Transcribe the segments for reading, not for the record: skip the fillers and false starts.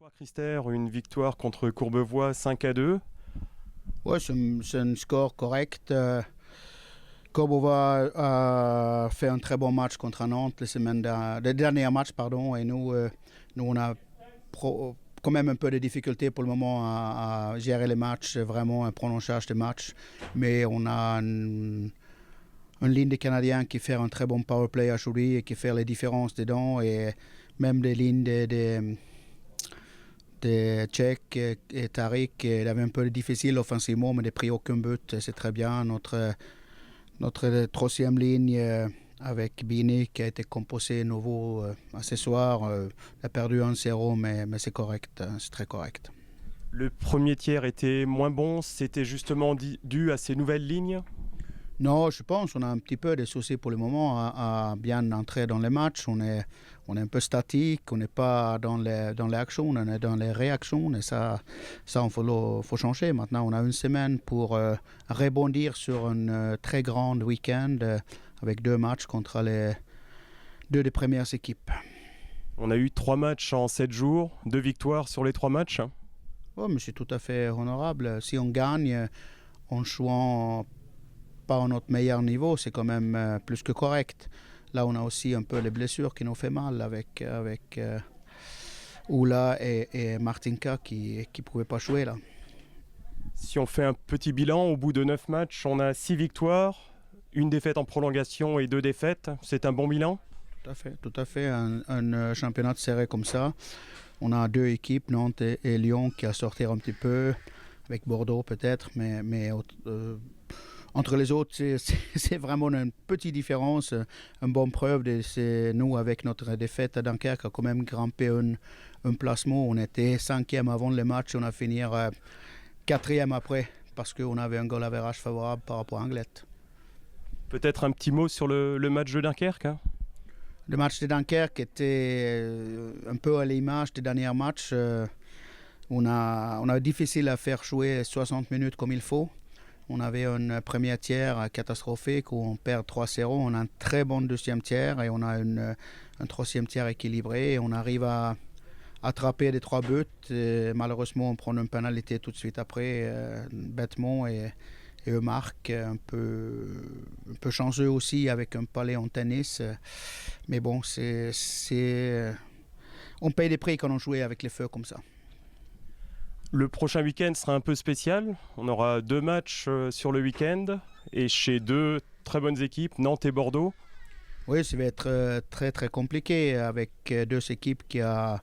Bonsoir Christer, une victoire contre Courbevoie 5-2. Ouais, c'est un score correct. Courbevoie a fait un très bon match contre Nantes le dernier match, pardon, et nous on a quand même un peu de difficultés pour le moment à gérer les matchs, vraiment un prolongage de match, mais on a une ligne de Canadiens qui fait un très bon power play aujourd'hui et qui fait les différences dedans, et même des lignes de Tchèques et Tariq, il avait un peu difficile offensivement, mais il n'a pris aucun but, c'est très bien. Notre troisième ligne avec Bini qui a été composé nouveau ce soir, a perdu 1-0, mais c'est correct, c'est très correct. Le premier tiers était moins bon, c'était justement dû à ces nouvelles lignes? Non, je pense qu'on a un petit peu de soucis pour le moment à bien entrer dans les matchs. On est un peu statique, on n'est pas dans les actions, on est dans les réactions. Et ça il faut changer. Maintenant, on a une semaine pour rebondir sur un très grand week-end avec 2 matchs contre les 2 des premières équipes. On a eu 3 matchs en 7 jours, 2 victoires sur les 3 matchs. Oui, mais c'est tout à fait honorable. Si on gagne en jouant pas à notre meilleur niveau, c'est quand même plus que correct. Là, on a aussi un peu les blessures qui nous fait mal avec Oula et Martinka qui ne pouvaient pas jouer là. Si on fait un petit bilan, au bout de 9 matchs, on a 6 victoires, 1 défaite en prolongation et 2 défaites. C'est un bon bilan? Tout à fait. Un championnat serré comme ça. On a 2 équipes, Nantes et Lyon, qui a sorti un petit peu, avec Bordeaux peut-être, mais entre les autres, c'est vraiment une petite différence. Une bonne preuve, c'est nous, avec notre défaite à Dunkerque, a quand même grimpé un placement. On était 5e avant le match, on a fini 4e après, parce qu'on avait un goal average favorable par rapport à Anglet. Peut-être un petit mot sur le match de Dunkerque, hein? Le match de Dunkerque était un peu à l'image des derniers matchs. On a difficile à faire jouer 60 minutes comme il faut. On avait une première tiers catastrophique où on perd 3-0. On a un très bon deuxième tiers et on a un troisième tiers équilibré. Et on arrive à attraper les 3 buts. Et malheureusement, on prend une pénalité tout de suite après, bêtement. Et eux marquent un peu chanceux aussi avec un palais en tennis. Mais bon, on paye des prix quand on joue avec les feux comme ça. Le prochain week-end sera un peu spécial. On aura 2 matchs sur le week-end et chez 2 très bonnes équipes, Nantes et Bordeaux. Oui, ça va être très très compliqué avec 2 équipes qui a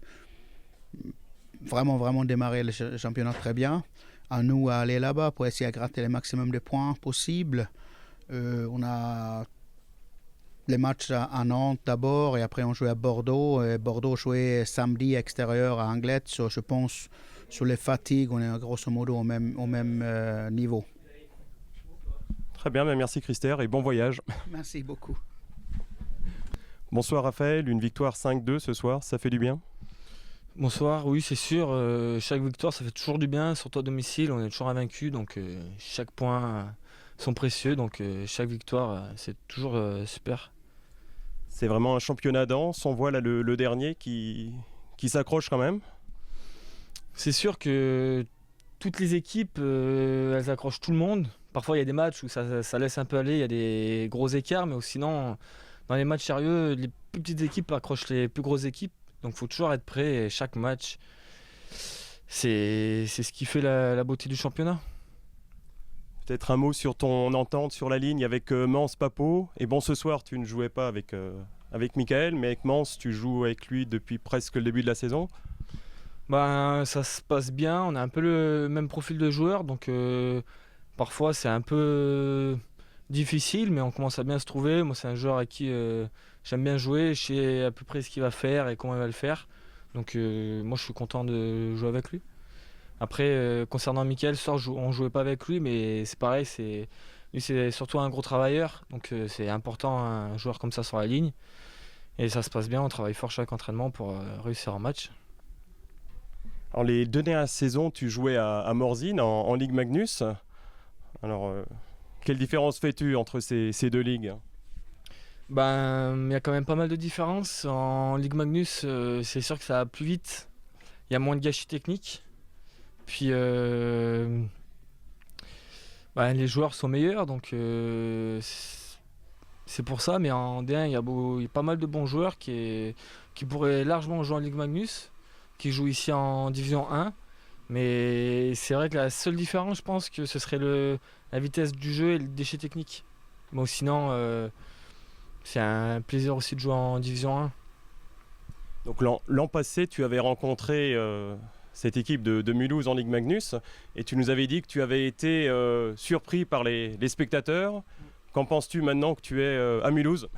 vraiment démarré le championnat très bien. À nous à aller là-bas pour essayer de gratter le maximum de points possible. On a les matchs à Nantes d'abord et après on joue à Bordeaux. Et Bordeaux jouait samedi extérieur à Anglet. Je pense sur les fatigues, on est grosso modo au même niveau. Très bien, merci Christer et bon voyage. Merci beaucoup. Bonsoir Raphaël, une victoire 5-2 ce soir, ça fait du bien? Bonsoir, oui c'est sûr, chaque victoire ça fait toujours du bien, surtout à domicile, on est toujours invaincu, donc chaque point sont précieux, donc chaque victoire c'est toujours super. C'est vraiment un championnat dense, on voit là le dernier qui s'accroche quand même. C'est sûr que toutes les équipes, elles accrochent tout le monde. Parfois il y a des matchs où ça laisse un peu aller, il y a des gros écarts, mais sinon dans les matchs sérieux, les plus petites équipes accrochent les plus grosses équipes. Donc il faut toujours être prêt, et chaque match, c'est ce qui fait la beauté du championnat. Peut-être un mot sur ton entente sur la ligne avec Mans Papo. Et bon, ce soir, tu ne jouais pas avec Michael, mais avec Mans, tu joues avec lui depuis presque le début de la saison. Ben, ça se passe bien, on a un peu le même profil de joueur, donc parfois c'est un peu difficile, mais on commence à bien se trouver. Moi, c'est un joueur à qui j'aime bien jouer, je sais à peu près ce qu'il va faire et comment il va le faire. Donc moi, je suis content de jouer avec lui. Après, concernant Mickaël, ce soir, on jouait pas avec lui, mais c'est pareil, lui c'est surtout un gros travailleur, donc c'est important un joueur comme ça sur la ligne. Et ça se passe bien, on travaille fort chaque entraînement pour réussir un match. Alors les 2 dernières saisons, tu jouais à Morzine en Ligue Magnus. Alors, quelle différence fais-tu entre ces 2 ligues? Ben, il y a quand même pas mal de différences. En Ligue Magnus, c'est sûr que ça va plus vite. il y a moins de gâchis techniques. Puis les joueurs sont meilleurs, donc c'est pour ça. Mais en D1, il y a pas mal de bons joueurs qui pourraient largement jouer en Ligue Magnus, qui jouent ici en Division 1. Mais c'est vrai que la seule différence, je pense que ce serait la vitesse du jeu et le déchet technique. Bon, sinon, c'est un plaisir aussi de jouer en Division 1. Donc l'an passé, tu avais rencontré cette équipe de Mulhouse en Ligue Magnus et tu nous avais dit que tu avais été surpris par les spectateurs. Qu'en penses-tu maintenant que tu es à Mulhouse?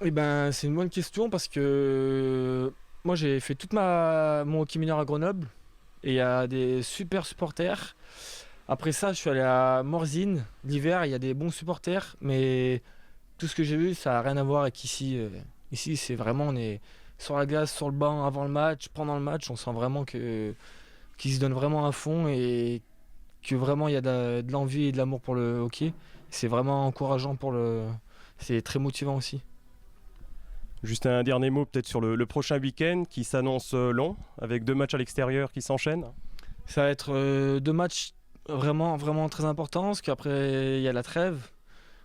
Eh ben, c'est une bonne question parce que moi j'ai fait toute mon hockey mineur à Grenoble et il y a des super supporters. Après ça, je suis allé à Morzine l'hiver, il y a des bons supporters, mais tout ce que j'ai vu, ça n'a rien à voir avec ici. Ici, c'est vraiment, on est sur la glace, sur le banc, avant le match, pendant le match, on sent vraiment qu'ils se donnent vraiment à fond et que vraiment il y a de l'envie et de l'amour pour le hockey. C'est vraiment encourageant c'est très motivant aussi. Juste un dernier mot peut-être sur le prochain week-end qui s'annonce long, avec 2 matchs à l'extérieur qui s'enchaînent. Ça va être 2 matchs vraiment, vraiment très importants, parce qu'après il y a la trêve.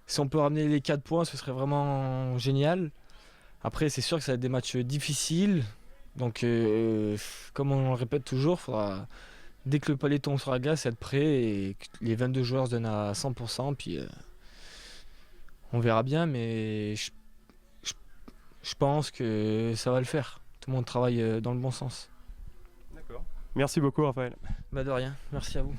Si on peut ramener les 4 points, ce serait vraiment génial. Après, c'est sûr que ça va être des matchs difficiles. Donc, comme on le répète toujours, il faudra, dès que le palais tombe sur la glace, être prêt et que les 22 joueurs se donnent à 100%. Puis, on verra bien, mais je pense que ça va le faire. Tout le monde travaille dans le bon sens. D'accord. Merci beaucoup, Raphaël. De rien, merci à vous.